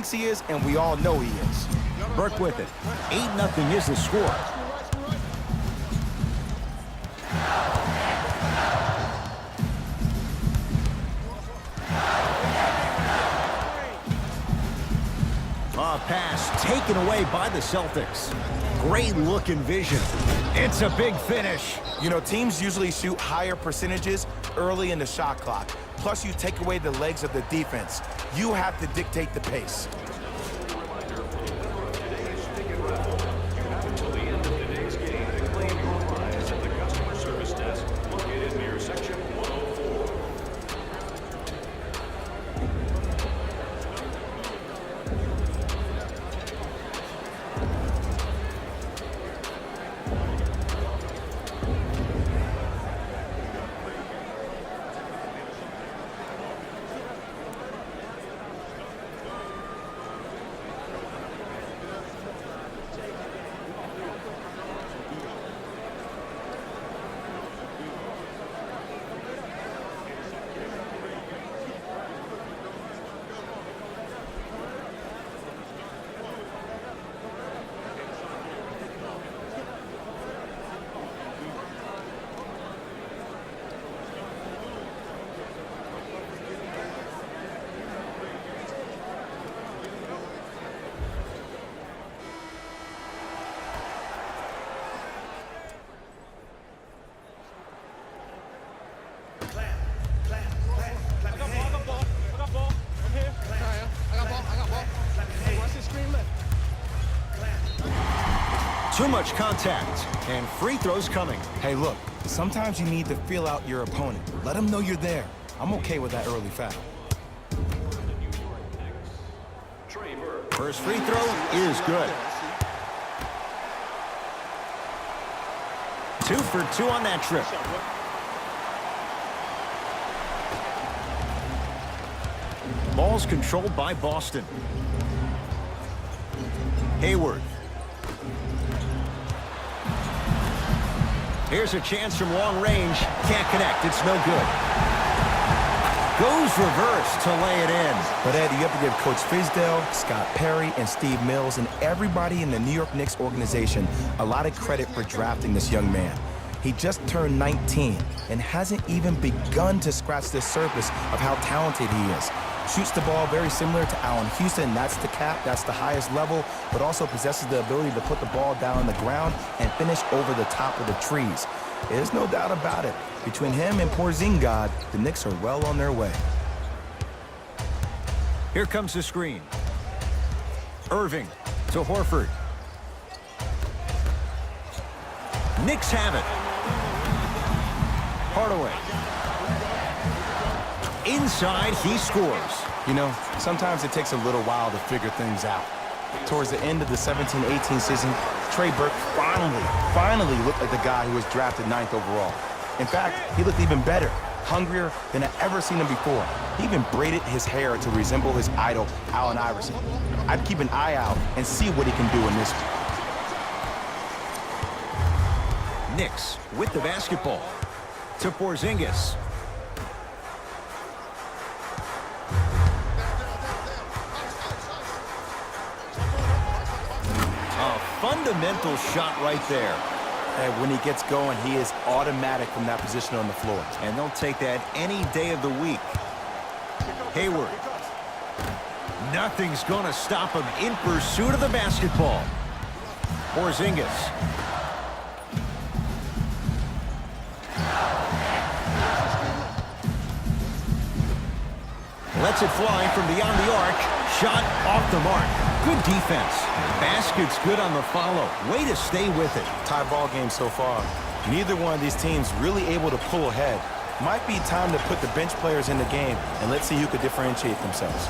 thinks he is, and we all know he is. Burke with it. 8-0 is the score. Pass taken away by the Celtics. Great look and vision. It's a big finish. You know, teams usually shoot higher percentages early in the shot clock. Plus, you take away the legs of the defense. You have to dictate the pace. Too much contact, and free throws coming. Hey, look, sometimes you need to feel out your opponent. Let them know you're there. I'm okay with that early foul. First free throw is good. 2 for 2 on that trip. Ball's controlled by Boston. Hayward. Here's a chance from long range. Can't connect. It's no good. Goes reverse to lay it in. But, Ed, you have to give Coach Fizdale, Scott Perry, and Steve Mills, and everybody in the New York Knicks organization a lot of credit for drafting this young man. He just turned 19 and hasn't even begun to scratch the surface of how talented he is. Shoots the ball very similar to Allen Houston. That's the cap. That's the highest level, but also possesses the ability to put the ball down on the ground and finish over the top of the trees. There's no doubt about it. Between him and Porzingis, the Knicks are well on their way. Here comes the screen. Irving to Horford. Knicks have it. Hardaway. Inside, he scores. You know, sometimes it takes a little while to figure things out. Towards the end of the 17-18 season, Trey Burke finally looked like the guy who was drafted 9th overall. In fact, he looked even better, hungrier than I've ever seen him before. He even braided his hair to resemble his idol, Allen Iverson. I'd keep an eye out and see what he can do in this one. Knicks with the basketball to Porzingis. A fundamental shot right there. And when he gets going, he is automatic from that position on the floor. And they'll take that any day of the week. Hayward. Nothing's going to stop him in pursuit of the basketball. Porzingis. Lets it fly from beyond the arc. Shot off the mark. Good defense. Basket's good on the follow. Way to stay with it. Tie ball game so far. Neither one of these teams really able to pull ahead. Might be time to put the bench players in the game and let's see who could differentiate themselves.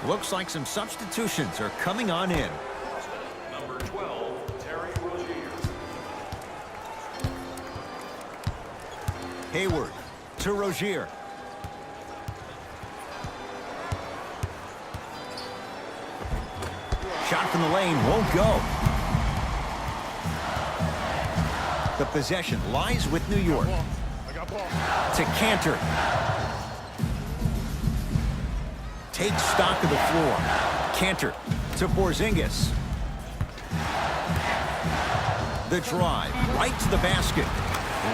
Looks like some substitutions are coming on in. Number 12, Terry Rozier. Hayward to Rozier. Shot from the lane won't go. The possession lies with New York. To Cantor. Takes stock of the floor. Cantor to Porzingis. The drive right to the basket.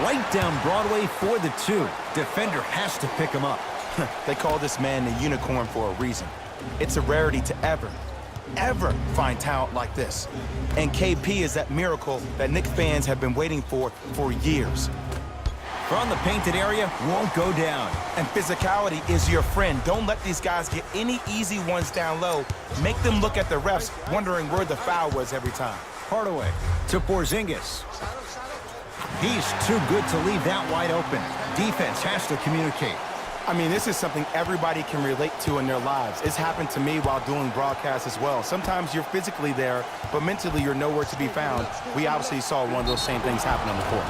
Right down Broadway for the two. Defender has to pick him up. They call this man the unicorn for a reason. It's a rarity to ever find talent like this. And KP is that miracle that Knicks fans have been waiting for years. From the painted area, won't go down. And physicality is your friend. Don't let these guys get any easy ones down low. Make them look at the refs, wondering where the foul was every time. Hardaway to Porzingis. He's too good to leave that wide open. Defense has to communicate. I mean, this is something everybody can relate to in their lives. It's happened to me while doing broadcasts as well. Sometimes you're physically there, but mentally you're nowhere to be found. We obviously saw one of those same things happen on the court.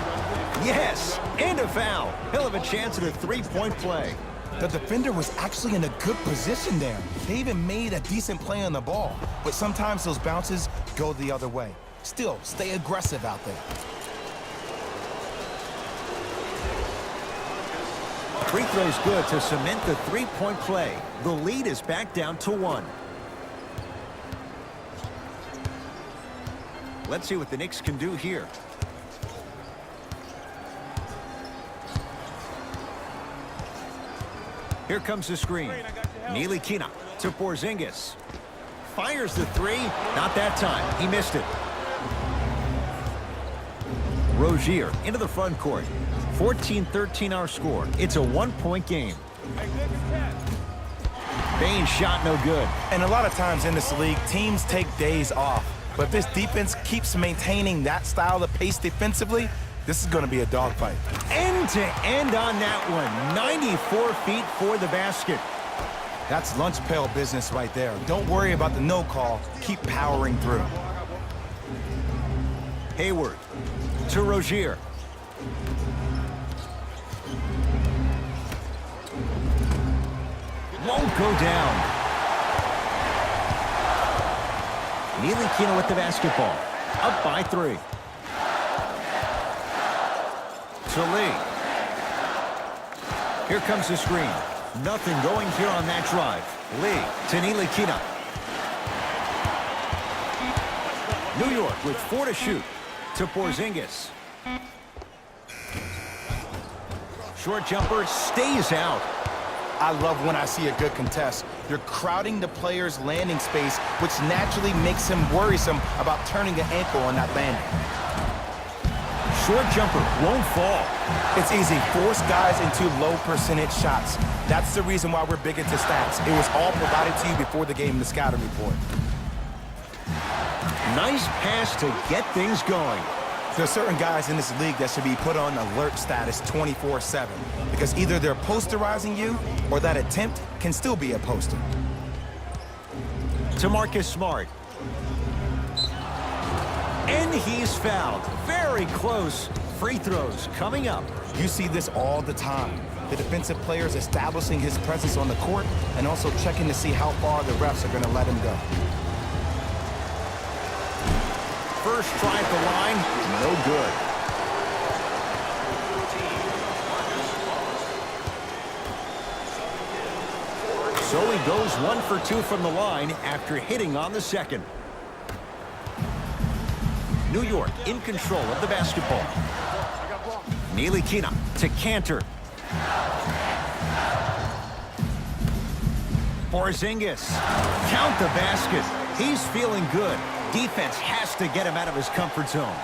Yes, and a foul. He'll have a chance at a three-point play. The defender was actually in a good position there. They even made a decent play on the ball. But sometimes those bounces go the other way. Still, stay aggressive out there. Free throw's good to cement the three-point play. The lead is back down to 1. Let's see what the Knicks can do here. Here comes the screen. Ntilikina to Porzingis. Fires the three. Not that time. He missed it. Rozier into the front court. 14-13 our score. It's a one-point game. Bane's shot no good. And a lot of times in this league, teams take days off. But if this defense keeps maintaining that style of pace defensively, this is going to be a dogfight. End-to-end on that one. 94 feet for the basket. That's lunch pail business right there. Don't worry about the no call. Keep powering through. Hayward to Rozier. Won't go down. Ntilikina with the basketball. Up by 3. To Lee. Here comes the screen. Nothing going here on that drive. Lee to Ntilikina. New York with 4 to shoot. To Porzingis. Short jumper stays out. I love when I see a good contest. You're crowding the player's landing space, which naturally makes him worrisome about turning the ankle on that landing. Short jumper won't fall. It's easy. Force guys into low percentage shots. That's the reason why we're big into stats. It was all provided to you before the game in the scouting report. Nice pass to get things going. There's certain guys in this league that should be put on alert status 24/7 because either they're posterizing you or that attempt can still be a poster. To Marcus Smart. And he's fouled. Very close. Free throws coming up. You see this all the time. The defensive players establishing his presence on the court and also checking to see how far the refs are going to let him go. First try at the line, no good. So he goes 1 for 2 from the line after hitting on the second. New York in control of the basketball. Ntilikina to Cantor. Porzingis. Count the basket. He's feeling good. Defense has to get him out of his comfort zone.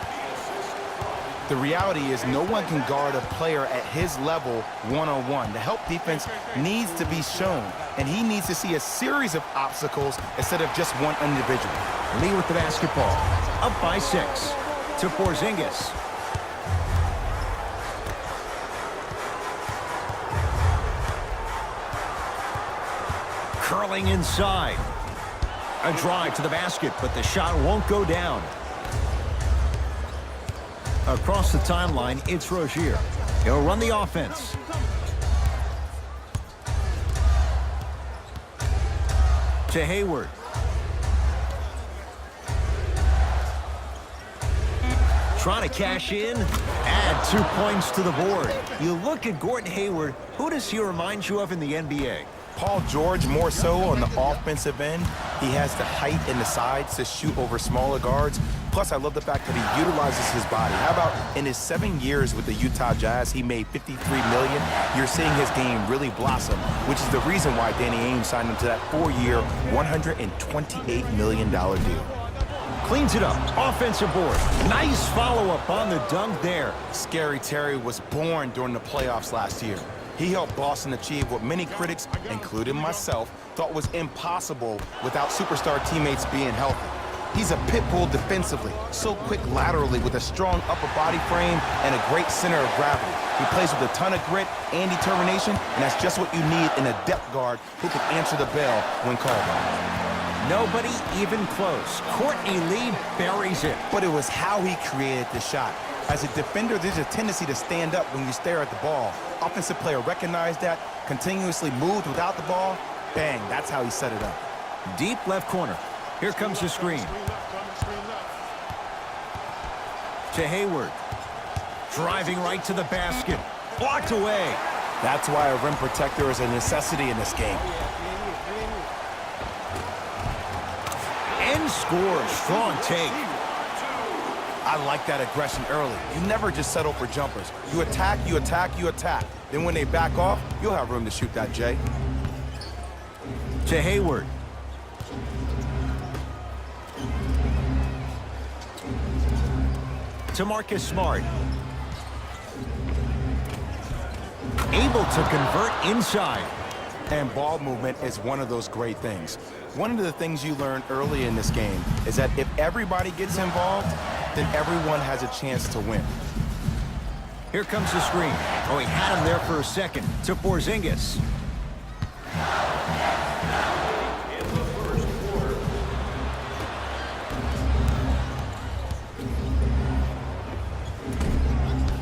The reality is no one can guard a player at his level one-on-one. The help defense needs to be shown, and he needs to see a series of obstacles instead of just one individual. Lee with the basketball. Up by 6. To Porzingis. Drilling inside. A drive to the basket, but the shot won't go down. Across the timeline, it's Rozier. He'll run the offense. To Hayward. Trying to cash in. Add 2 points to the board. You look at Gordon Hayward. Who does he remind you of in the NBA? Paul George more so on the offensive end. He has the height and the size to shoot over smaller guards. Plus, I love the fact that he utilizes his body. How about in his 7 years with the Utah Jazz, he made $53 million. You're seeing his game really blossom, which is the reason why Danny Ainge signed him to that 4-year, $128 million deal. Cleans it up. Offensive board. Nice follow-up on the dunk there. Scary Terry was born during the playoffs last year. He helped Boston achieve what many critics, including myself, thought was impossible without superstar teammates being healthy. He's a pit bull defensively, so quick laterally with a strong upper body frame and a great center of gravity. He plays with a ton of grit and determination, and that's just what you need in a depth guard who can answer the bell when called on. Nobody even close. Courtney Lee buries it. But it was how he created the shot. As a defender, there's a tendency to stand up when you stare at the ball. Offensive player recognized that, continuously moved without the ball. Bang, that's how he set it up. Deep left corner. Here comes the screen. To Hayward. Driving right to the basket. Blocked away. That's why a rim protector is a necessity in this game. And scores. Strong take. I like that aggression early. You never just settle for jumpers. You attack, you attack, you attack. Then when they back off, you'll have room to shoot that, Jay. To Hayward. To Marcus Smart. Able to convert inside. And ball movement is one of those great things. One of the things you learn early in this game is that if everybody gets involved, then everyone has a chance to win. Here comes the screen. Oh, he had him there for a second. To Porzingis.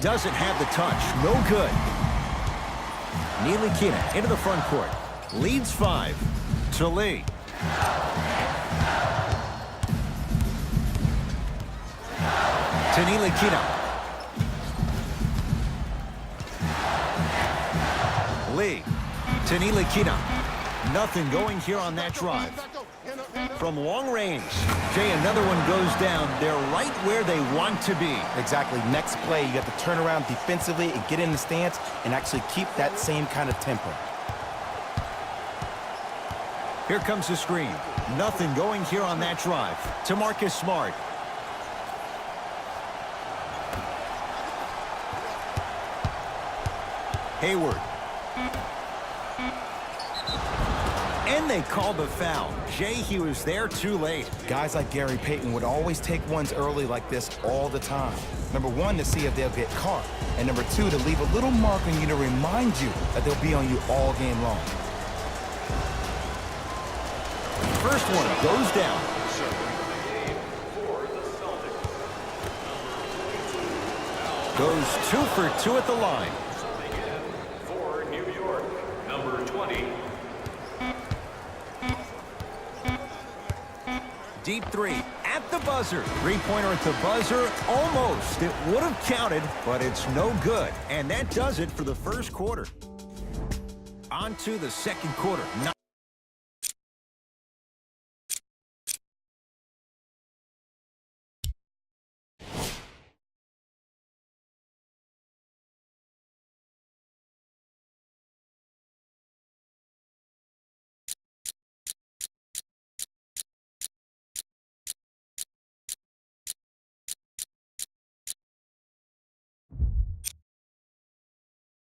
Doesn't have the touch. No good. Ntilikina into the front court. Leads 5. To Lee. To Ntilikina. Lee. To Ntilikina. Nothing going here on that drive. From long range, Jay, another one goes down. They're right where they want to be. Exactly. Next play, you have to turn around defensively and get in the stance and actually keep that same kind of tempo. Here comes the screen. Nothing going here on that drive. To Marcus Smart. Hayward. And they called the foul. Jay, he was there too late. Guys like Gary Payton would always take ones early like this all the time. Number one, to see if they'll get caught. And number two, to leave a little mark on you to remind you that they'll be on you all game long. First one goes down. Goes 2 for 2 at the line. For New York, number 20. Deep 3 at the buzzer. Three-pointer at the buzzer. Almost. It would have counted, but it's no good. And that does it for the first quarter. On to the second quarter.